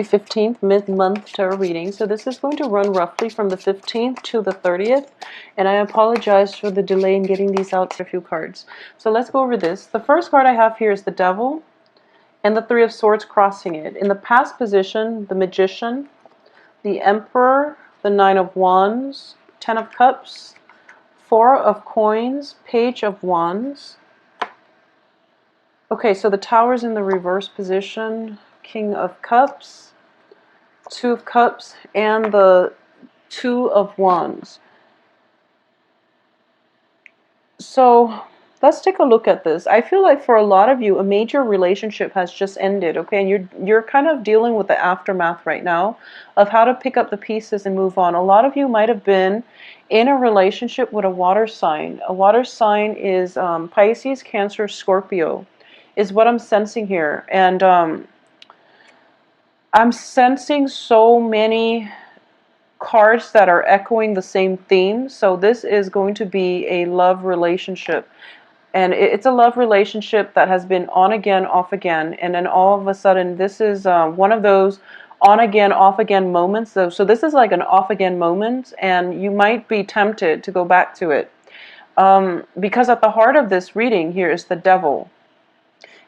15th mid-month tarot reading. So this is going to run roughly from the 15th to the 30th, and I apologize for the delay in getting these out to a few cards. So let's go over this. The first card I have here is the Devil and the Three of Swords crossing it. In the past position, the Magician, the Emperor, the Nine of Wands, Ten of Cups, Four of Coins, Page of Wands. Okay, so the Tower's in the reverse position, King of Cups, Two of Cups, and the Two of Wands. So let's take a look at this. I feel like for a lot of you, a major relationship has just ended, okay? And you're kind of dealing with the aftermath right now of how to pick up the pieces and move on. A lot of you might have been in a relationship with a water sign. A water sign is Pisces, Cancer, Scorpio, is what I'm sensing here. And I'm sensing so many cards that are echoing the same theme. So this is going to be a love relationship. And it's a love relationship that has been on again, off again. And then all of a sudden, this is one of those on again, off again moments. So this is like an off again moment. And you might be tempted to go back to it. Because at the heart of this reading here is the Devil.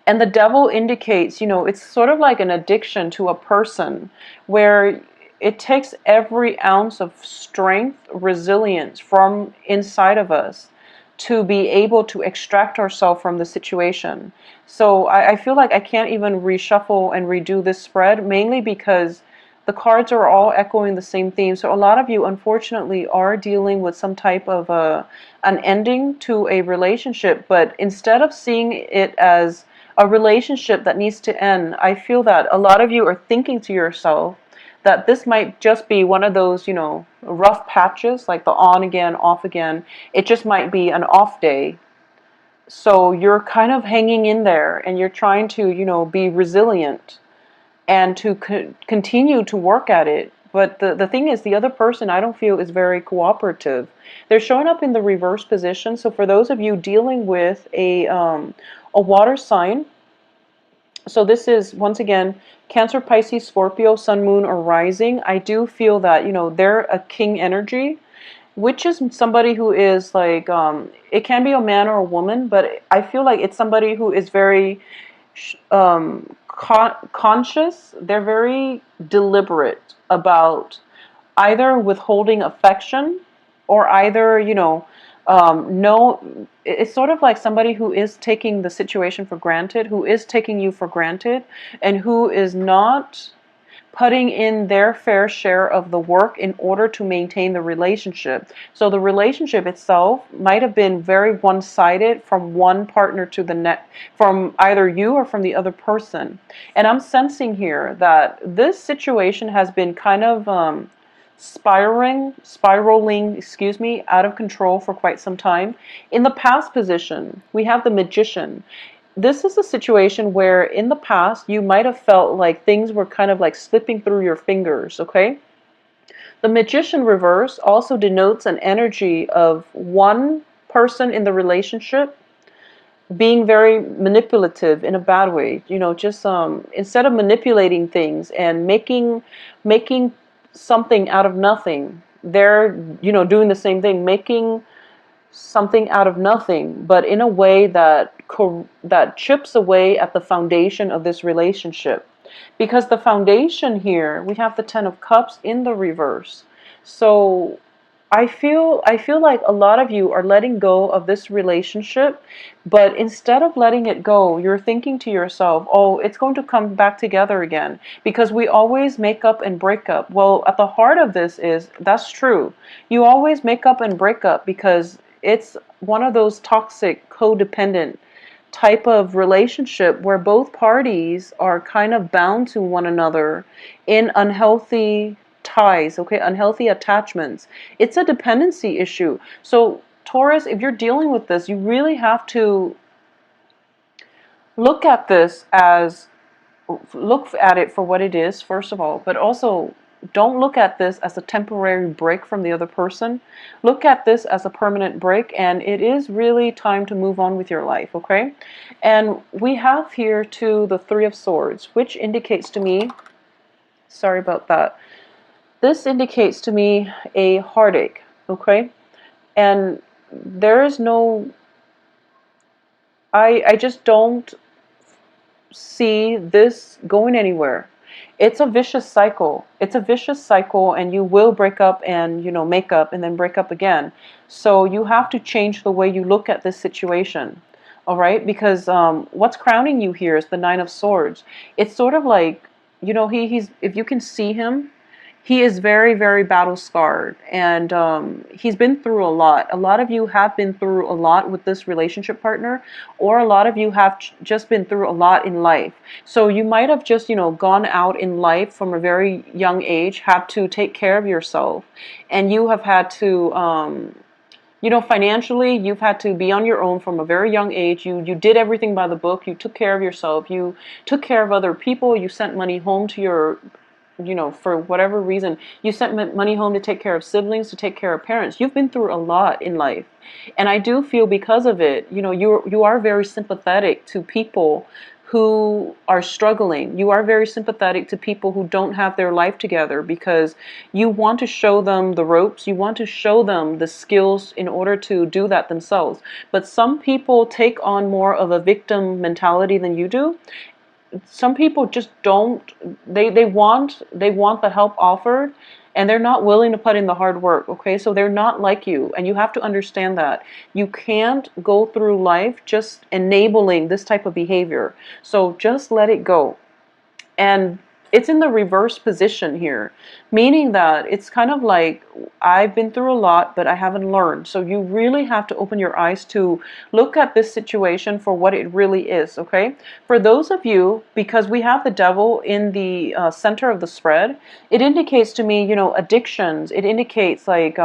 And the Devil indicates, you know, it's sort of like an addiction to a person where it takes every ounce of strength, resilience from inside of us to be able to extract ourselves from the situation. So I feel like I can't even reshuffle and redo this spread, mainly because the cards are all echoing the same theme. So a lot of you, unfortunately, are dealing with some type of an ending to a relationship. But instead of seeing it as a relationship that needs to end, I feel that a lot of you are thinking to yourself that this might just be one of those, you know, rough patches, like the on again, off again. It just might be an off day. So you're kind of hanging in there and you're trying to, you know, be resilient and to continue to work at it. But the thing is, the other person, I don't feel, is very cooperative. They're showing up in the reverse position. So for those of you dealing with a water sign, so this is, once again, Cancer, Pisces, Scorpio, Sun, Moon, or Rising. I do feel that, you know, they're a king energy, which is somebody who is like, it can be a man or a woman, but I feel like it's somebody who is very conscious. They're very deliberate about either withholding affection or either, you know, no, it's sort of like somebody who is taking the situation for granted, who is taking you for granted, and who is not putting in their fair share of the work in order to maintain the relationship. So the relationship itself might have been very one-sided from one partner to the next, from either you or from the other person. And I'm sensing here that this situation has been kind of spiraling, excuse me, out of control for quite some time. In the past position, we have the Magician. This is a situation where in the past you might have felt like things were kind of like slipping through your fingers, okay? The Magician reverse also denotes an energy of one person in the relationship being very manipulative in a bad way. You know, just instead of manipulating things and making something out of nothing, they're, you know, doing the same thing, making something out of nothing, but in a way that chips away at the foundation of this relationship. Because the foundation here, we have the Ten of Cups in the reverse. So I feel like a lot of you are letting go of this relationship, but instead of letting it go, you're thinking to yourself, oh, it's going to come back together again, because we always make up and break up. Well, at the heart of this is, that's true. You always make up and break up because it's one of those toxic, codependent type of relationship where both parties are kind of bound to one another in unhealthy ties, okay, unhealthy attachments. It's a dependency issue. So Taurus, if you're dealing with this, you really have to look at it for what it is, first of all, but also don't look at this as a temporary break from the other person. Look at this as a permanent break, and it is really time to move on with your life, okay? And we have here too the Three of Swords, which indicates to me Sorry about that. This indicates to me a heartache, okay? And there is no, I just don't see this going anywhere. It's a vicious cycle. It's a vicious cycle, and you will break up and, make up and then break up again. So you have to change the way you look at this situation. All right? Because what's crowning you here is the Nine of Swords. It's sort of like, he's, if you can see him, he is very, very battle scarred, and he's been through a lot. A lot of you have been through a lot with this relationship partner, or a lot of you have just been through a lot in life. So you might have just, gone out in life from a very young age, have to take care of yourself, and you have had to, financially, you've had to be on your own from a very young age. You did everything by the book. You took care of yourself. You took care of other people. You sent money home to your, for whatever reason, you sent money home to take care of siblings, to take care of parents. You've been through a lot in life. And I do feel because of it, you are very sympathetic to people who are struggling. You are very sympathetic to people who don't have their life together, because you want to show them the ropes. You want to show them the skills in order to do that themselves. But some people take on more of a victim mentality than you do. Some people just don't, they want the help offered, and they're not willing to put in the hard work. Okay, so they're not like you, and you have to understand that you can't go through life just enabling this type of behavior. So just let it go. And it's in the reverse position here, meaning that it's kind of like, I've been through a lot, but I haven't learned. So you really have to open your eyes to look at this situation for what it really is, okay? For those of you, because we have the devil in the center of the spread, it indicates to me, addictions. It indicates like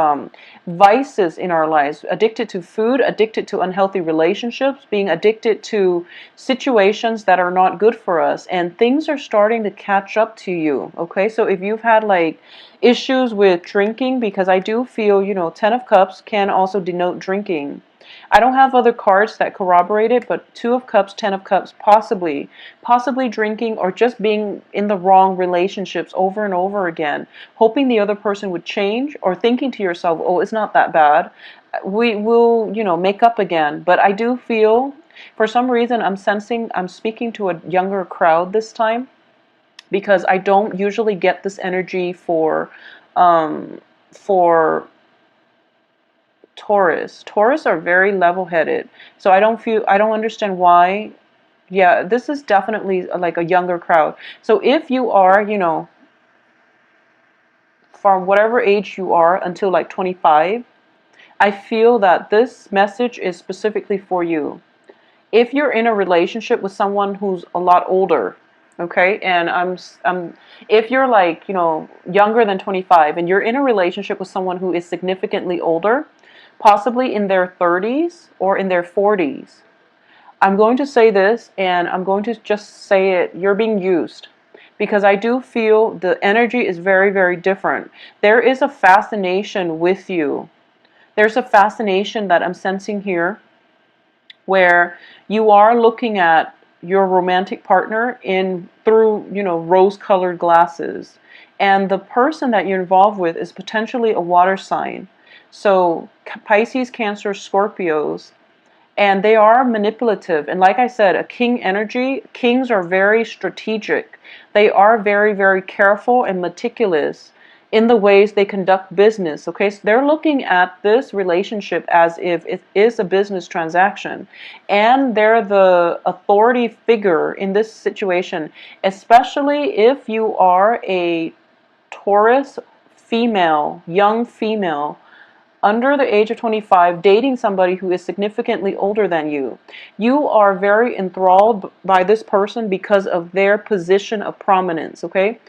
vices in our lives, addicted to food, addicted to unhealthy relationships, being addicted to situations that are not good for us, and things are starting to catch up to you. Okay, so if you've had like issues with drinking, because I do feel, Ten of Cups can also denote drinking. I don't have other cards that corroborate it, but Two of Cups, Ten of Cups, possibly drinking, or just being in the wrong relationships over and over again, hoping the other person would change, or thinking to yourself, oh, it's not that bad. We will, make up again. But I do feel, for some reason, I'm speaking to a younger crowd this time, because I don't usually get this energy for Taurus. Taurus are very level-headed. So I don't understand why. Yeah, this is definitely like a younger crowd. So if you are, from whatever age you are until like 25, I feel that this message is specifically for you. If you're in a relationship with someone who's a lot older, okay, and if you're like, younger than 25, and you're in a relationship with someone who is significantly older, possibly in their 30s or in their 40s, I'm going to say this, and I'm going to just say it, you're being used. Because I do feel the energy is very, very different. There is a fascination with you. There's a fascination that I'm sensing here, where you are looking at your romantic partner through, rose-colored glasses. And the person that you're involved with is potentially a water sign. So Pisces, Cancer, Scorpios, and they are manipulative. And like I said, a king energy, kings are very strategic. They are very, very careful and meticulous in the ways they conduct business. Okay, so they're looking at this relationship as if it is a business transaction, and they're the authority figure in this situation, especially if you are a Taurus female, young female, under the age of 25, dating somebody who is significantly older than you. You are very enthralled by this person because of their position of prominence, okay?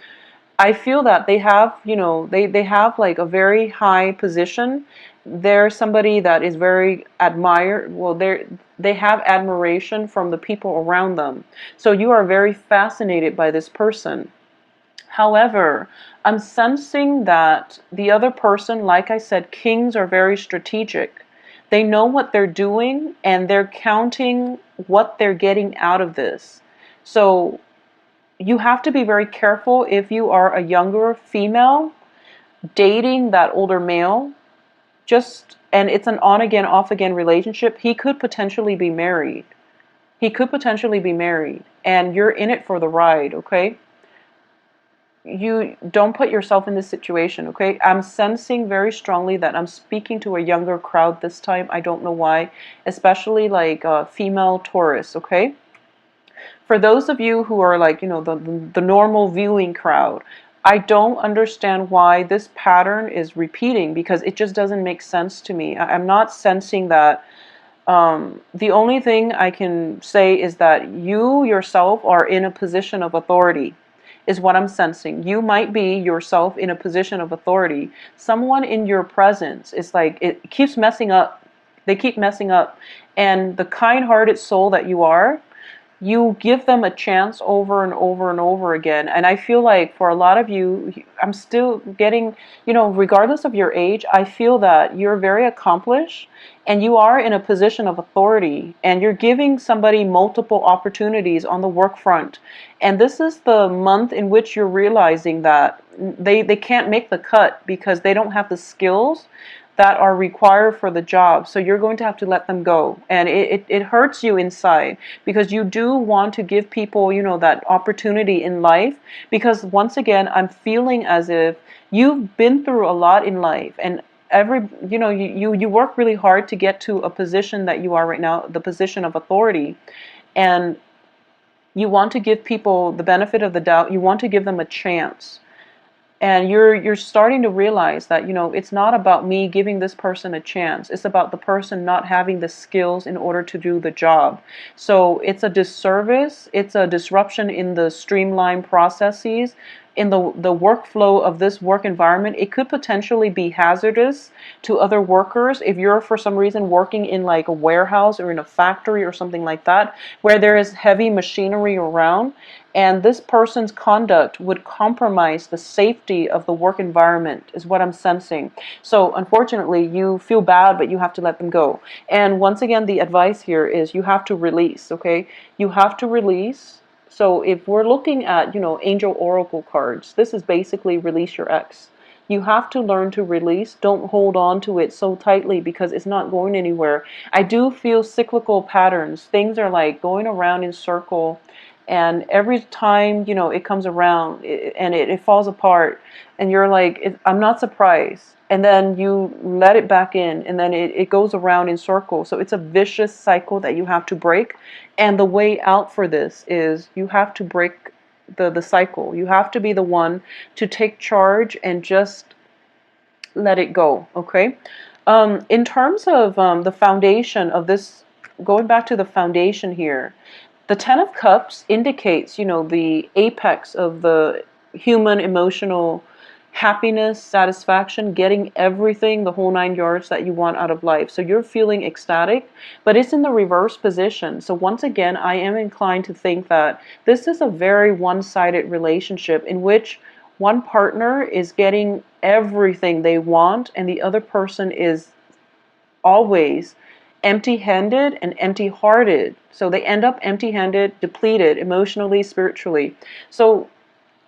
I feel that they have, they have like a very high position. They're somebody that is very admired. Well, they have admiration from the people around them. So you are very fascinated by this person. However, I'm sensing that the other person, like I said, kings are very strategic. They know what they're doing, and they're counting what they're getting out of this. So you have to be very careful if you are a younger female dating that older male. And it's an on again, off again relationship. He could potentially be married. He could potentially be married, and you're in it for the ride, okay? You don't put yourself in this situation, okay? I'm sensing very strongly that I'm speaking to a younger crowd this time. I don't know why, especially like female Taurus, okay? For those of you who are like, the normal viewing crowd, I don't understand why this pattern is repeating, because it just doesn't make sense to me. I'm not sensing that. The only thing I can say is that you yourself are in a position of authority, is what I'm sensing. You might be yourself in a position of authority. Someone in your presence is like, it keeps messing up. They keep messing up. And the kind-hearted soul that you are, you give them a chance over and over and over again. And I feel like for a lot of you, I'm still getting, regardless of your age, I feel that you're very accomplished and you are in a position of authority and you're giving somebody multiple opportunities on the work front. And this is the month in which you're realizing that they can't make the cut because they don't have the skills that are required for the job. So you're going to have to let them go. And it hurts you inside because you do want to give people, that opportunity in life. Because once again, I'm feeling as if you've been through a lot in life and you work really hard to get to a position that you are right now, the position of authority. And you want to give people the benefit of the doubt. You want to give them a chance. And you're starting to realize that, it's not about me giving this person a chance. It's about the person not having the skills in order to do the job. So it's a disservice. It's a disruption in the streamlined processes, in the workflow of this work environment. It could potentially be hazardous to other workers if you're for some reason working in like a warehouse or in a factory or something like that, where there is heavy machinery around. And this person's conduct would compromise the safety of the work environment, is what I'm sensing. So unfortunately, you feel bad, but you have to let them go. And once again, the advice here is you have to release, okay? You have to release. So if we're looking at, angel oracle cards, this is basically release your ex. You have to learn to release. Don't hold on to it so tightly because it's not going anywhere. I do feel cyclical patterns. Things are like going around in circle. And every time, it comes around and it falls apart. And you're like, I'm not surprised. And then you let it back in. And then it goes around in circles. So it's a vicious cycle that you have to break. And the way out for this is you have to break the cycle. You have to be the one to take charge and just let it go, okay? In terms of the foundation of this, going back to the foundation here, the Ten of Cups indicates, the apex of the human emotional happiness, satisfaction, getting everything, the whole 9 yards that you want out of life. So you're feeling ecstatic, but it's in the reverse position. So once again, I am inclined to think that this is a very one-sided relationship in which one partner is getting everything they want and the other person is always empty-handed and empty-hearted. So they end up empty-handed, depleted emotionally, spiritually. So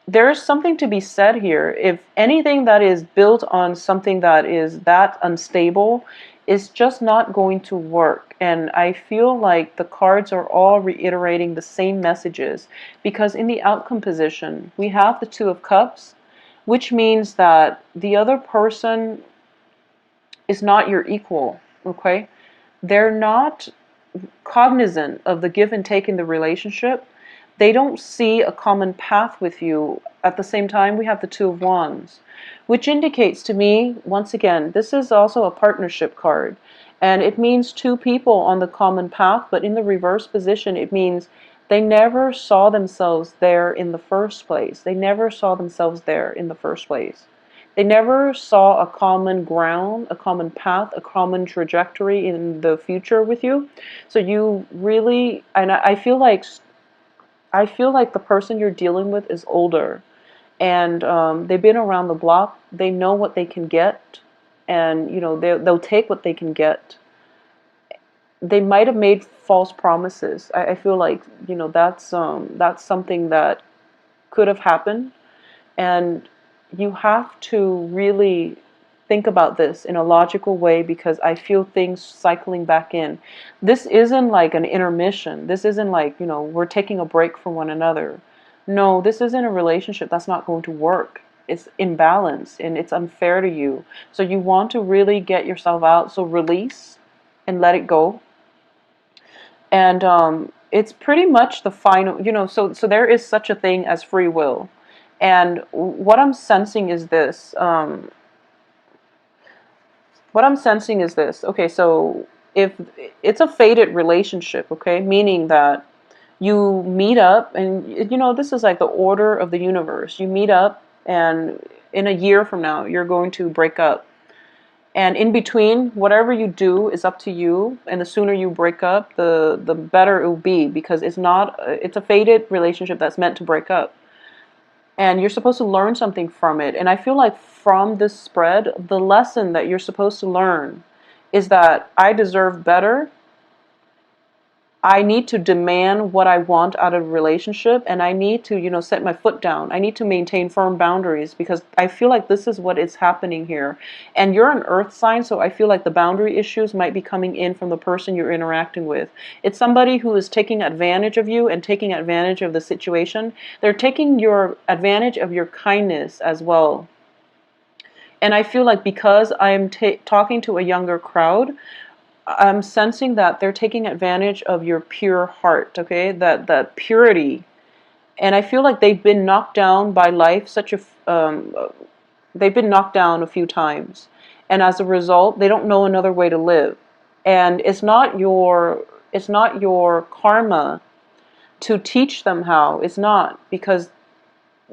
there's something to be said here. If anything that is built on something that is that unstable is just not going to work. And I feel like the cards are all reiterating the same messages because in the outcome position, we have the Two of Cups, which means that the other person is not your equal, okay? They're not cognizant of the give and take in the relationship. They don't see a common path with you. At the same time, we have the Two of Wands, which indicates to me, once again, this is also a partnership card. And it means two people on the common path, but in the reverse position, it means they never saw themselves there in the first place. They never saw themselves there in the first place. They never saw a common ground, a common path, a common trajectory in the future with you. So you really, and I feel like the person you're dealing with is older, and they've been around the block. They know what they can get, and they'll take what they can get. They might have made false promises. I feel like that's something that could have happened. And you have to really think about this in a logical way, because I feel things cycling back in. This isn't like an intermission. This isn't like, we're taking a break from one another. No, this isn't a relationship that's not going to work. It's imbalanced and it's unfair to you. So you want to really get yourself out. So release and let it go. And it's pretty much the final, so there is such a thing as free will. And what I'm sensing is this. Okay, so if it's a fated relationship, okay, meaning that you meet up, and this is like the order of the universe. You meet up, and in a year from now, you're going to break up. And in between, whatever you do is up to you. And the sooner you break up, the better it will be, because it's a fated relationship that's meant to break up. And you're supposed to learn something from it. And I feel like from this spread, the lesson that you're supposed to learn is that I deserve better. I need to demand what I want out of a relationship, and I need to, set my foot down. I need to maintain firm boundaries, because I feel like this is what is happening here. And you're an earth sign, so I feel like the boundary issues might be coming in from the person you're interacting with. It's somebody who is taking advantage of you and taking advantage of the situation. They're taking your advantage of your kindness as well. And I feel like because I'm talking to a younger crowd, I'm sensing that they're taking advantage of your pure heart, okay? That purity. And I feel like they've been knocked down by life they've been knocked down a few times. And as a result, they don't know another way to live. And it's not your karma to teach them how. It's not, because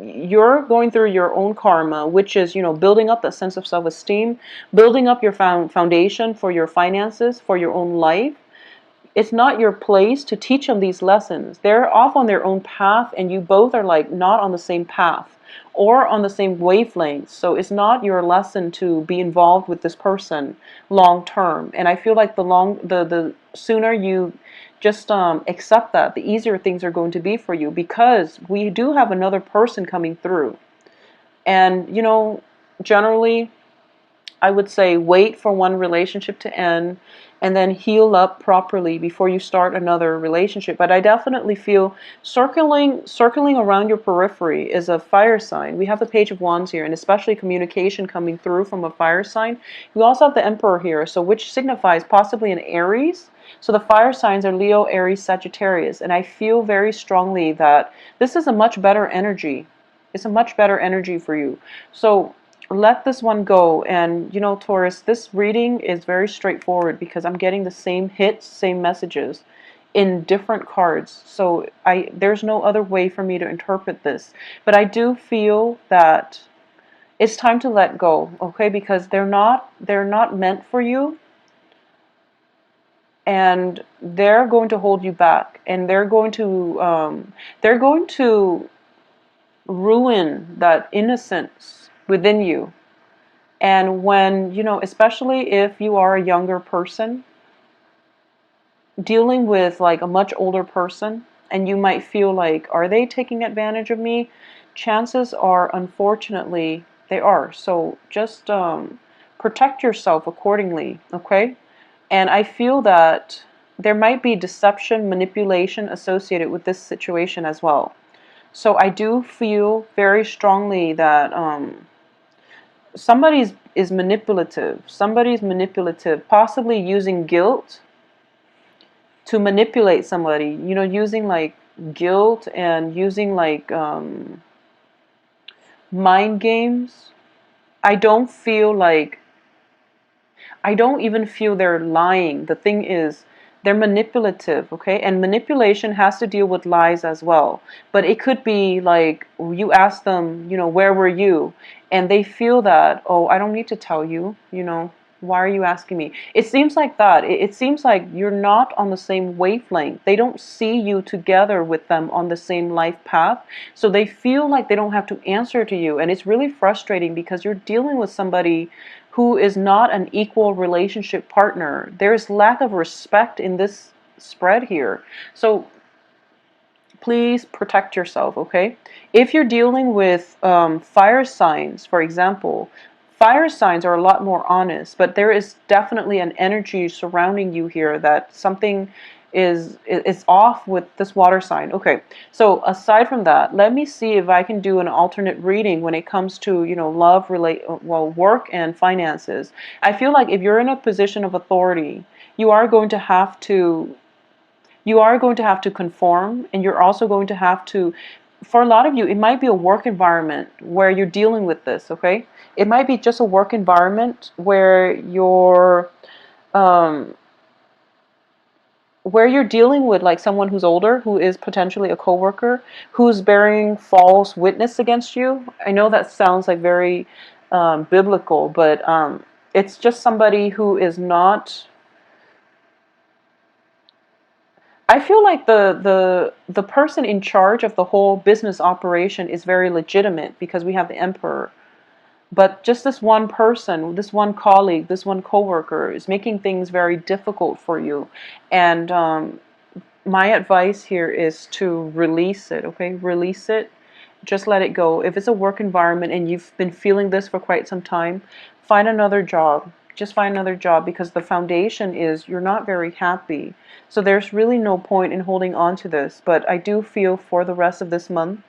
you're going through your own karma, which is, building up that sense of self-esteem, building up your foundation for your finances, for your own life. It's not your place to teach them these lessons. They're off on their own path, and you both are like not on the same path or on the same wavelength. So it's not your lesson to be involved with this person long term. And I feel like the sooner you just accept that, the easier things are going to be for you, because we do have another person coming through. And generally, I would say wait for one relationship to end and then heal up properly before you start another relationship. But I definitely feel circling around your periphery is a fire sign. We have the Page of Wands here, and especially communication coming through from a fire sign. We also have the Emperor here, so which signifies possibly an Aries. So the fire signs are Leo, Aries, Sagittarius. And I feel very strongly that this is a much better energy. It's a much better energy for you. So let this one go. And Taurus, this reading is very straightforward, because I'm getting the same hits, same messages in different cards. So there's no other way for me to interpret this. But I do feel that it's time to let go, okay? Because they're not meant for you. And they're going to hold you back, and they're going to ruin that innocence within you. And when, especially if you are a younger person dealing with like a much older person, and you might feel like, are they taking advantage of me? Chances are, unfortunately, they are. So just protect yourself accordingly, okay? And I feel that there might be deception, manipulation associated with this situation as well. So I do feel very strongly that somebody is manipulative. Somebody's manipulative, possibly using guilt to manipulate somebody. Using like guilt and using like mind games. I don't even feel they're lying. The thing is, they're manipulative, okay? And manipulation has to deal with lies as well. But it could be like you ask them, where were you? And they feel that, oh, I don't need to tell you, why are you asking me? It seems like that. It seems like you're not on the same wavelength. They don't see you together with them on the same life path. So they feel like they don't have to answer to you. And it's really frustrating, because you're dealing with somebody who is not an equal relationship partner. There's lack of respect in this spread here. So please protect yourself, okay? If you're dealing with fire signs, for example, fire signs are a lot more honest, but there is definitely an energy surrounding you here that something is off with this water sign. Okay, so aside from that, let me see if I can do an alternate reading when it comes to, you know, love, work and finances. I feel like if you're in a position of authority, you are going to have to conform, and you're also going to have to, for a lot of you, it might be a work environment where you're dealing with this, okay? It might be just a work environment um, where you're dealing with like someone who's older, who is potentially a coworker, who's bearing false witness against you. I know that sounds like very biblical, but it's just somebody who is not. I feel like the person in charge of the whole business operation is very legitimate because we have the emperor. But just this one person, this one colleague, this one coworker is making things very difficult for you. And my advice here is to release it, okay? Release it. Just let it go. If it's a work environment and you've been feeling this for quite some time, find another job. Just find another job, because the foundation is you're not very happy. So there's really no point in holding on to this. But I do feel for the rest of this month,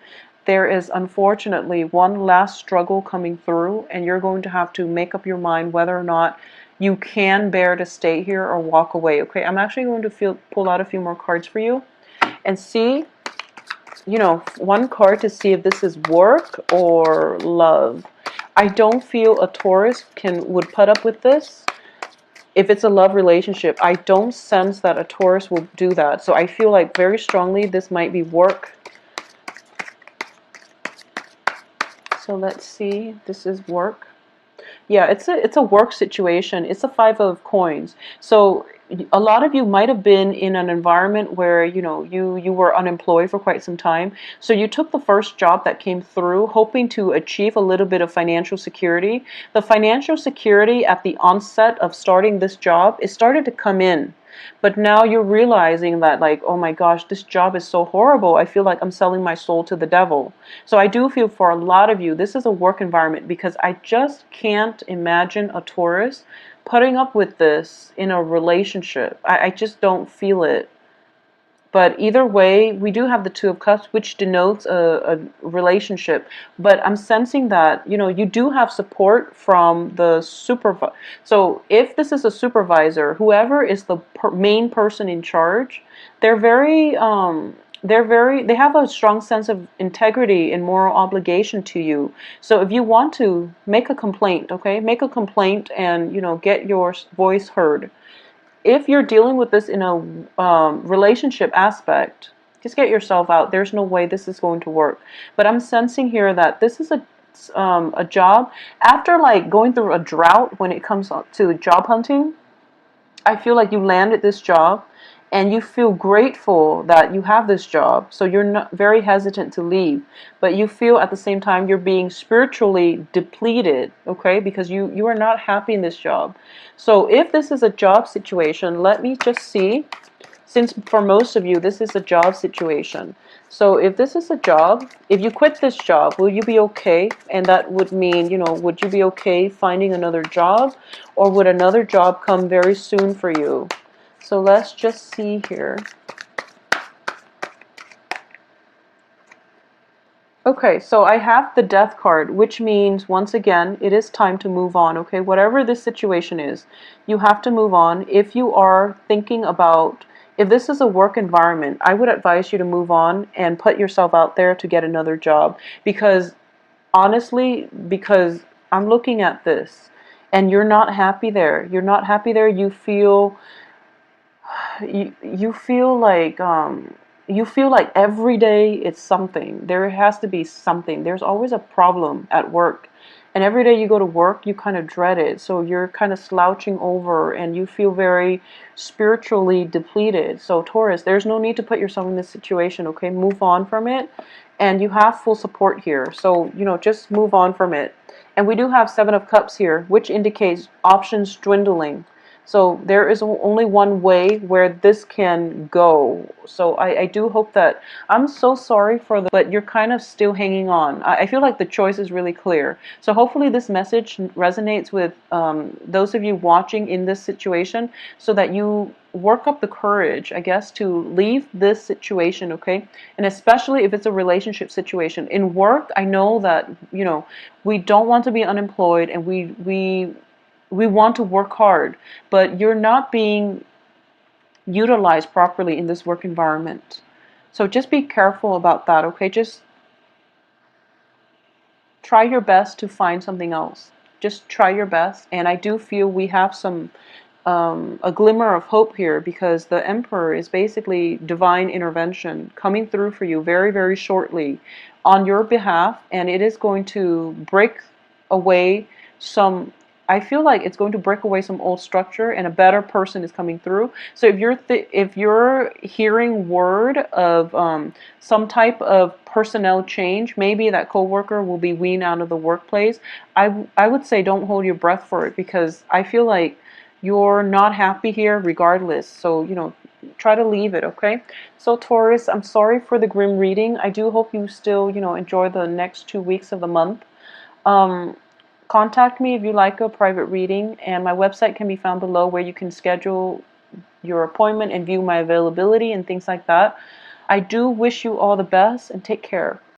there is unfortunately one last struggle coming through, and you're going to have to make up your mind whether or not you can bear to stay here or walk away. Okay, I'm actually going to pull out a few more cards for you and see, you know, one card to see if this is work or love. I don't feel a Taurus would put up with this. If it's a love relationship, I don't sense that a Taurus will do that. So I feel like very strongly this might be work. So let's see, this is work. Yeah, it's a work situation. It's a Five of Coins. So a lot of you might have been in an environment where, you know, you were unemployed for quite some time. So you took the first job that came through, hoping to achieve a little bit of financial security. The financial security at the onset of starting this job, it started to come in. But now you're realizing that, like, oh my gosh, this job is so horrible. I feel like I'm selling my soul to the devil. So I do feel for a lot of you, this is a work environment, because I just can't imagine a Taurus putting up with this in a relationship. I just don't feel it. But either way, we do have the Two of Cups, which denotes a relationship. But I'm sensing that, you know, you do have support from the supervisor. So if this is a supervisor, whoever is the main person in charge, they have a strong sense of integrity and moral obligation to you. So if you want to make a complaint, okay, make a complaint and, you know, get your voice heard. If you're dealing with this in a relationship aspect, just get yourself out. There's no way this is going to work. But I'm sensing here that this is a job. After like going through a drought when it comes to job hunting, I feel like you landed this job and you feel grateful that you have this job. So you're not very hesitant to leave, but you feel at the same time you're being spiritually depleted, okay? Because you are not happy in this job. So if this is a job situation, let me just see, since for most of you this is a job situation. So if this is a job, if you quit this job, will you be okay? And that would mean, you know, would you be okay finding another job, or would another job come very soon for you? So let's just see here. Okay, so I have the Death card, which means, once again, it is time to move on, okay? Whatever this situation is, you have to move on. If you are thinking about, if this is a work environment, I would advise you to move on and put yourself out there to get another job. Because, honestly, because I'm looking at this, and you're not happy there. You're not happy there. You feel you feel like every day it's something. There has to be something. There's always a problem at work, and every day you go to work you kind of dread it. So you're kind of slouching over and you feel very spiritually depleted. So Taurus, there's no need to put yourself in this situation, okay? Move on from it, and you have full support here. So, you know, just move on from it. And we do have Seven of Cups here, which indicates options dwindling. So there is only one way where this can go. So I do hope that, I'm so sorry for the, but you're kind of still hanging on. I feel like the choice is really clear. So hopefully this message resonates with those of you watching in this situation, so that you work up the courage, I guess, to leave this situation, okay? And especially if it's a relationship situation. In work, I know that, we don't want to be unemployed, and we want to work hard, but you're not being utilized properly in this work environment. So just be careful about that, okay? Just try your best to find something else. Just try your best. And I do feel we have a glimmer of hope here, because the Emperor is basically divine intervention coming through for you very, very shortly on your behalf, and it is going to break away some. I feel like it's going to break away some old structure, and a better person is coming through. So if you're hearing word of some type of personnel change, maybe that coworker will be weaned out of the workplace. I would say don't hold your breath for it, because I feel like you're not happy here regardless. So, try to leave it, okay? So, Taurus, I'm sorry for the grim reading. I do hope you still, enjoy the next 2 weeks of the month. Um, Contact me if you like a private reading, and my website can be found below, where you can schedule your appointment and view my availability and things like that. I do wish you all the best, and take care.